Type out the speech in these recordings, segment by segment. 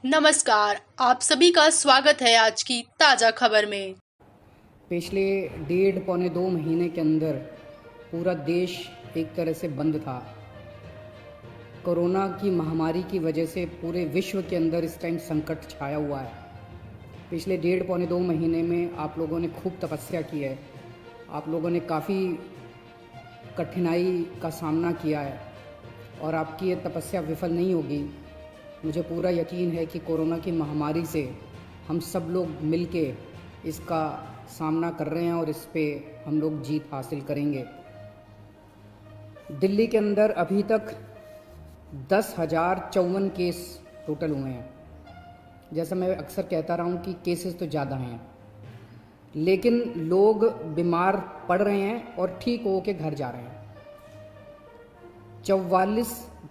नमस्कार, आप सभी का स्वागत है आज की ताज़ा खबर में। पिछले डेढ़ पौने 2 महीने के अंदर पूरा देश एक तरह से बंद था। कोरोना की महामारी की वजह से पूरे विश्व के अंदर इस टाइम संकट छाया हुआ है। पिछले डेढ़ पौने 2 महीने में आप लोगों ने खूब तपस्या की है। आप लोगों ने काफ़ी कठिनाई का सामना किया है और आपकी ये तपस्या विफल नहीं होगी। मुझे पूरा यकीन है कि कोरोना की महामारी से हम सब लोग मिलके इसका सामना कर रहे हैं और इस पे हम लोग जीत हासिल करेंगे। दिल्ली के अंदर अभी तक 10,054 केस टोटल हुए हैं। जैसा मैं अक्सर कहता रहा हूँ कि केसेस तो ज़्यादा हैं, लेकिन लोग बीमार पड़ रहे हैं और ठीक हो के घर जा रहे हैं।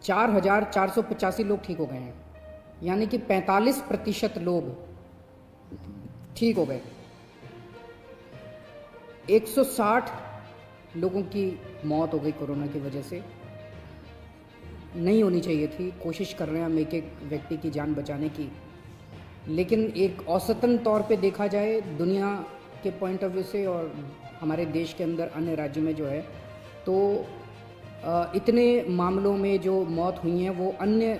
4,485 लोग ठीक हो गए हैं, यानी कि 45% लोग ठीक हो गए। 160 लोगों की मौत हो गई कोरोना की वजह से। नहीं होनी चाहिए थी। कोशिश कर रहे हैं हम एक एक व्यक्ति की जान बचाने की, लेकिन एक औसतन तौर पे देखा जाए दुनिया के पॉइंट ऑफ व्यू से और हमारे देश के अंदर अन्य राज्यों में जो है, तो इतने मामलों में जो मौत हुई हैं वो अन्य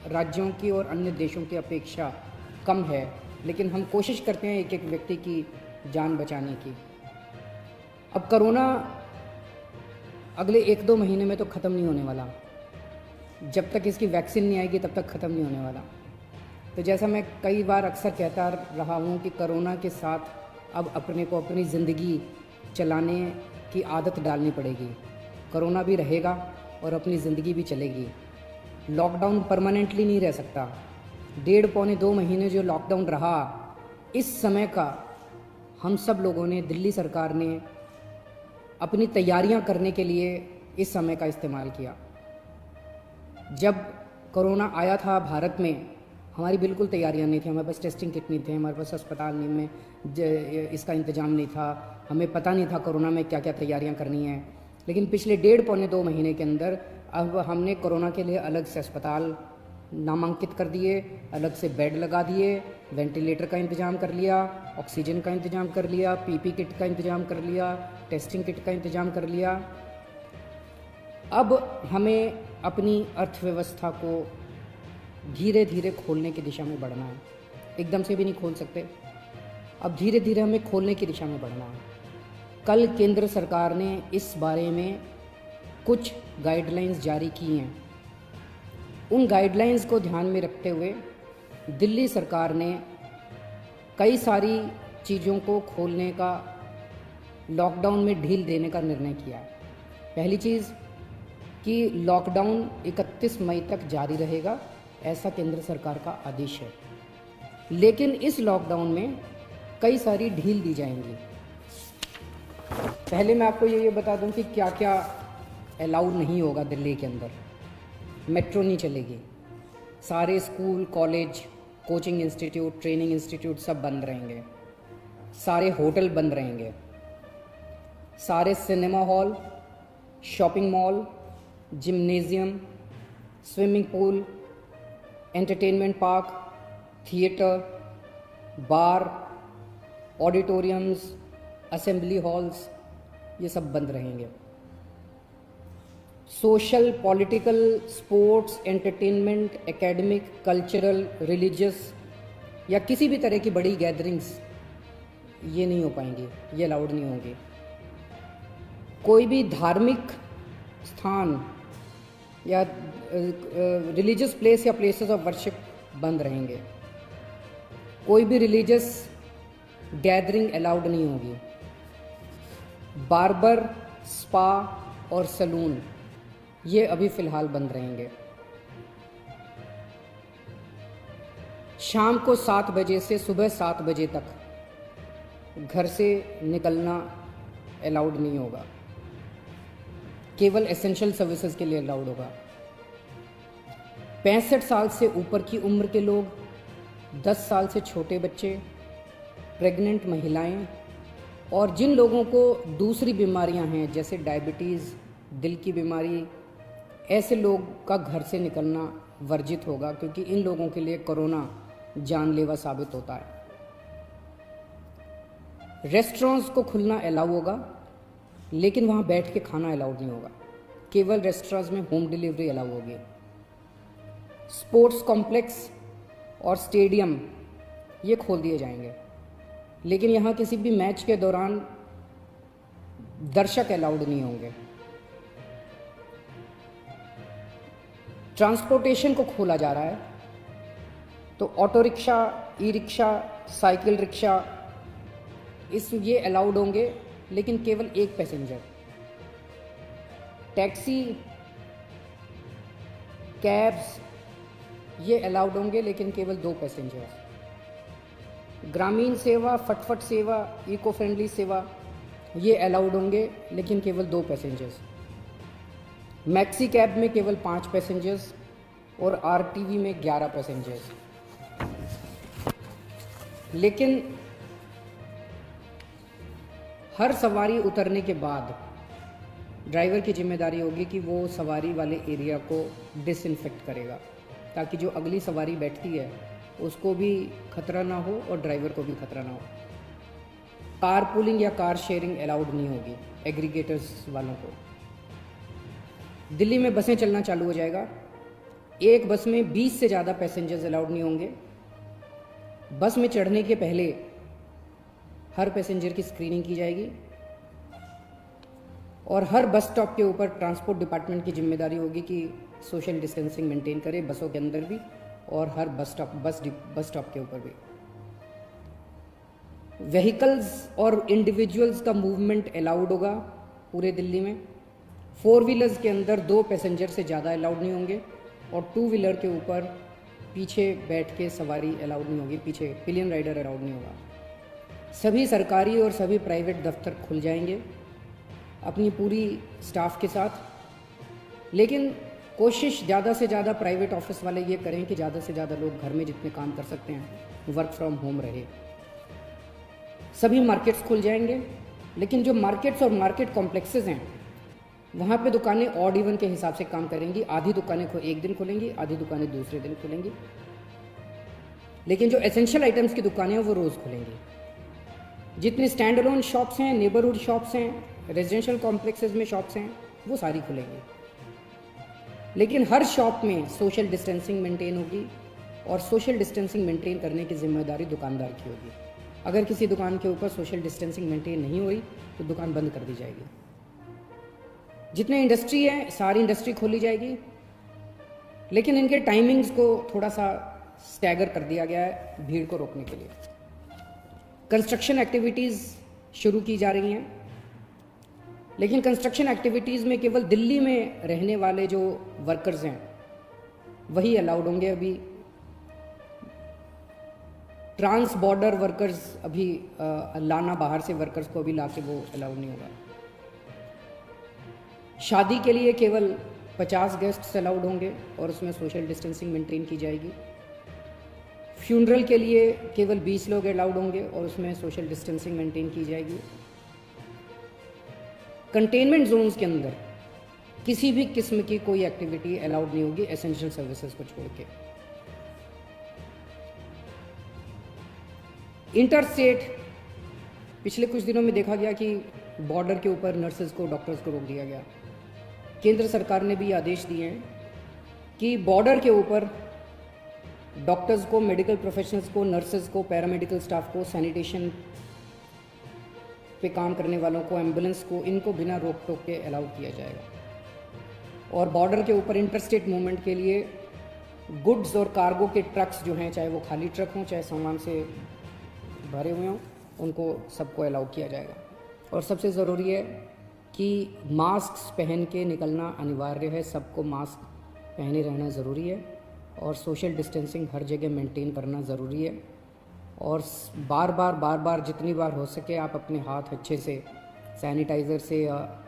राज्यों की और अन्य देशों की अपेक्षा कम है। लेकिन हम कोशिश करते हैं एक एक व्यक्ति की जान बचाने की। अब कोरोना अगले 1-2 महीने में तो ख़त्म नहीं होने वाला। जब तक इसकी वैक्सीन नहीं आएगी तब तक ख़त्म नहीं होने वाला। तो जैसा मैं कई बार अक्सर कहता रहा हूँ कि कोरोना के साथ अब अपने को अपनी ज़िंदगी चलाने की आदत डालनी पड़ेगी। कोरोना भी रहेगा और अपनी ज़िंदगी भी चलेगी। लॉकडाउन परमानेंटली नहीं रह सकता। डेढ़ पौने 2 महीने जो लॉकडाउन रहा, इस समय का हम सब लोगों ने, दिल्ली सरकार ने अपनी तैयारियां करने के लिए इस समय का इस्तेमाल किया। जब कोरोना आया था भारत में, हमारी बिल्कुल तैयारियां नहीं थी। हमारे पास टेस्टिंग किट नहीं थे, हमारे पास अस्पताल नहीं में इसका इंतज़ाम नहीं था। हमें पता नहीं था कोरोना में क्या क्या तैयारियां करनी है। लेकिन पिछले डेढ़ पौने 2 महीने के अंदर अब हमने कोरोना के लिए अलग से अस्पताल नामांकित कर दिए, अलग से बेड लगा दिए, वेंटिलेटर का इंतज़ाम कर लिया, ऑक्सीजन का इंतज़ाम कर लिया, पीपी किट का इंतज़ाम कर लिया, टेस्टिंग किट का इंतज़ाम कर लिया। अब हमें अपनी अर्थव्यवस्था को धीरे धीरे खोलने की दिशा में बढ़ना है। एकदम से भी नहीं खोल सकते। अब धीरे धीरे हमें खोलने की दिशा में बढ़ना है। कल केंद्र सरकार ने इस बारे में कुछ गाइडलाइंस जारी की हैं। उन गाइडलाइंस को ध्यान में रखते हुए दिल्ली सरकार ने कई सारी चीज़ों को खोलने का, लॉकडाउन में ढील देने का निर्णय किया। पहली चीज़ कि लॉकडाउन 31 मई तक जारी रहेगा, ऐसा केंद्र सरकार का आदेश है। लेकिन इस लॉकडाउन में कई सारी ढील दी जाएंगी। पहले मैं आपको ये बता दूं कि क्या क्या अलाउड नहीं होगा दिल्ली के अंदर। मेट्रो नहीं चलेगी। सारे school, college, coaching institute, training institute सब बंद रहेंगे। सारे होटल बंद रहेंगे। सारे cinema hall, shopping mall, gymnasium, swimming pool, entertainment park, theatre, bar, auditoriums, assembly halls, ये सब बंद रहेंगे। Social, political, sports, entertainment, academic, cultural, religious या किसी भी तरह की बड़ी गैदरिंग्स ये नहीं हो पाएंगी, ये अलाउड नहीं होंगी। कोई भी धार्मिक स्थान या रिलीजियस प्लेस या प्लेसेस ऑफ वर्शिप बंद रहेंगे। कोई भी रिलीजियस गैदरिंग अलाउड नहीं होगी। बार्बर, स्पा और सैलून ये अभी फ़िलहाल बंद रहेंगे। शाम को 7 बजे से सुबह 7 बजे तक घर से निकलना अलाउड नहीं होगा। केवल एसेंशियल सर्विसेज के लिए अलाउड होगा। 65 साल से ऊपर की उम्र के लोग, 10 साल से छोटे बच्चे, प्रेग्नेंट महिलाएं और जिन लोगों को दूसरी बीमारियां हैं जैसे डायबिटीज़, दिल की बीमारी, ऐसे लोग का घर से निकलना वर्जित होगा, क्योंकि इन लोगों के लिए कोरोना जानलेवा साबित होता है। रेस्टोरेंट्स को खुलना अलाउ होगा, लेकिन वहाँ बैठ के खाना अलाउड नहीं होगा। केवल रेस्टोरेंट्स में होम डिलीवरी अलाउ होगी। स्पोर्ट्स कॉम्प्लेक्स और स्टेडियम ये खोल दिए जाएंगे, लेकिन यहाँ किसी भी मैच के दौरान दर्शक अलाउड नहीं होंगे। ट्रांसपोर्टेशन को खोला जा रहा है, तो auto rickshaw, e rickshaw, cycle rickshaw ये अलाउड होंगे, लेकिन केवल एक पैसेंजर। टैक्सी, कैब्स ये अलाउड होंगे, लेकिन केवल 2 पैसेंजर्स। ग्रामीण सेवा, फटफट सेवा, इको फ्रेंडली सेवा ये अलाउड होंगे, लेकिन केवल 2 पैसेंजर्स। मैक्सी कैब में केवल 5 पैसेंजर्स और आरटीवी में 11 पैसेंजर्स। लेकिन हर सवारी उतरने के बाद ड्राइवर की जिम्मेदारी होगी कि वो सवारी वाले एरिया को डिसइंफेक्ट करेगा, ताकि जो अगली सवारी बैठती है उसको भी खतरा ना हो और ड्राइवर को भी खतरा ना हो। कार पूलिंग या कार शेयरिंग अलाउड नहीं होगी एग्रीगेटर्स वालों को। दिल्ली में बसें चलना चालू हो जाएगा। एक बस में 20 से ज़्यादा पैसेंजर्स अलाउड नहीं होंगे। बस में चढ़ने के पहले हर पैसेंजर की स्क्रीनिंग की जाएगी और हर बस स्टॉप के ऊपर ट्रांसपोर्ट डिपार्टमेंट की जिम्मेदारी होगी कि सोशल डिस्टेंसिंग मेंटेन करे, बसों के अंदर भी और हर बस स्टॉप के ऊपर भी। व्हीकल्स और इंडिविजुअल्स का मूवमेंट अलाउड होगा पूरे दिल्ली में। 4 व्हीलर्स के अंदर 2 पैसेंजर से ज़्यादा अलाउड नहीं होंगे और 2 व्हीलर के ऊपर पीछे बैठ के सवारी अलाउड नहीं होगी, पीछे पिलियन राइडर अलाउड नहीं होगा। सभी सरकारी और सभी प्राइवेट दफ्तर खुल जाएंगे अपनी पूरी स्टाफ के साथ, लेकिन कोशिश ज़्यादा से ज़्यादा प्राइवेट ऑफिस वाले ये करें कि ज़्यादा से ज़्यादा लोग घर में जितने काम कर सकते हैं वर्क फ्रॉम होम रहे। सभी मार्केट्स खुल जाएंगे, लेकिन जो मार्केट्स और मार्केट कॉम्प्लेक्सेस हैं वहाँ पे दुकानें ऑड इवन के हिसाब से काम करेंगी। आधी दुकानें को एक दिन खुलेंगी, आधी दुकानें दूसरे दिन खुलेंगी, लेकिन जो एसेंशियल आइटम्स की दुकानें हैं वो रोज़ खुलेंगी। जितनी स्टैंड अलोन शॉप्स हैं, नेबरहुड शॉप्स हैं, रेजिडेंशियल कॉम्प्लेक्सेस में शॉप्स हैं, वो सारी खुलेंगी, लेकिन हर शॉप में सोशल डिस्टेंसिंग मेंटेन होगी और सोशल डिस्टेंसिंग मेंटेन करने की जिम्मेदारी दुकानदार की होगी। अगर किसी दुकान के ऊपर सोशल डिस्टेंसिंग मेंटेन नहीं हो रही तो दुकान बंद कर दी जाएगी। जितने इंडस्ट्री है सारी इंडस्ट्री खोली जाएगी, लेकिन इनके टाइमिंग्स को थोड़ा सा स्टैगर कर दिया गया है भीड़ को रोकने के लिए। कंस्ट्रक्शन एक्टिविटीज़ शुरू की जा रही हैं, लेकिन कंस्ट्रक्शन एक्टिविटीज़ में केवल दिल्ली में रहने वाले जो वर्कर्स हैं वही अलाउड होंगे। अभी ट्रांस बॉर्डर वर्कर्स अभी लाना, बाहर से वर्कर्स को अभी ला के वो अलाउड नहीं होगा। शादी के लिए केवल 50 गेस्ट्स अलाउड होंगे और उसमें सोशल डिस्टेंसिंग मेंटेन की जाएगी। फ्यूनरल के लिए केवल 20 लोग अलाउड होंगे और उसमें सोशल डिस्टेंसिंग मेंटेन की जाएगी। कंटेनमेंट जोन्स के अंदर किसी भी किस्म की कोई एक्टिविटी अलाउड नहीं होगी एसेंशियल सर्विसेज को छोड़ के। इंटर स्टेट पिछले कुछ दिनों में देखा गया कि बॉर्डर के ऊपर नर्सेज को, डॉक्टर्स को रोक दिया गया। केंद्र सरकार ने भी आदेश दिए हैं कि बॉर्डर के ऊपर डॉक्टर्स को, मेडिकल प्रोफेशनल्स को, नर्सेज को, पैरामेडिकल स्टाफ को, सैनिटेशन पे काम करने वालों को, एम्बुलेंस को, इनको बिना रोक टोक के अलाउ किया जाएगा। और बॉर्डर के ऊपर इंटरस्टेट मूवमेंट के लिए गुड्स और कार्गो के ट्रक्स जो हैं, चाहे वो खाली ट्रक हों चाहे सामान से भरे हुए हों, उनको सबको अलाउ किया जाएगा। और सबसे ज़रूरी है कि मास्क पहन के निकलना अनिवार्य है। सबको मास्क पहने रहना ज़रूरी है और सोशल डिस्टेंसिंग हर जगह मेंटेन करना ज़रूरी है। और बार बार जितनी बार हो सके आप अपने हाथ अच्छे से सैनिटाइज़र से या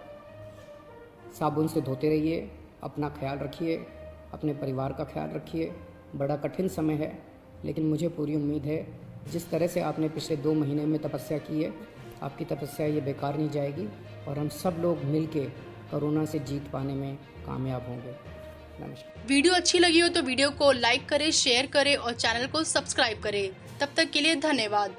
साबुन से धोते रहिए। अपना ख्याल रखिए, अपने परिवार का ख्याल रखिए। बड़ा कठिन समय है, लेकिन मुझे पूरी उम्मीद है जिस तरह से आपने पिछले 2 महीने में तपस्या की है, आपकी तपस्या ये बेकार नहीं जाएगी और हम सब लोग मिल के कोरोना से जीत पाने में कामयाब होंगे। नमस्कार। वीडियो अच्छी लगी हो तो वीडियो को लाइक करें, शेयर करें और चैनल को सब्सक्राइब करें। तब तक के लिए धन्यवाद।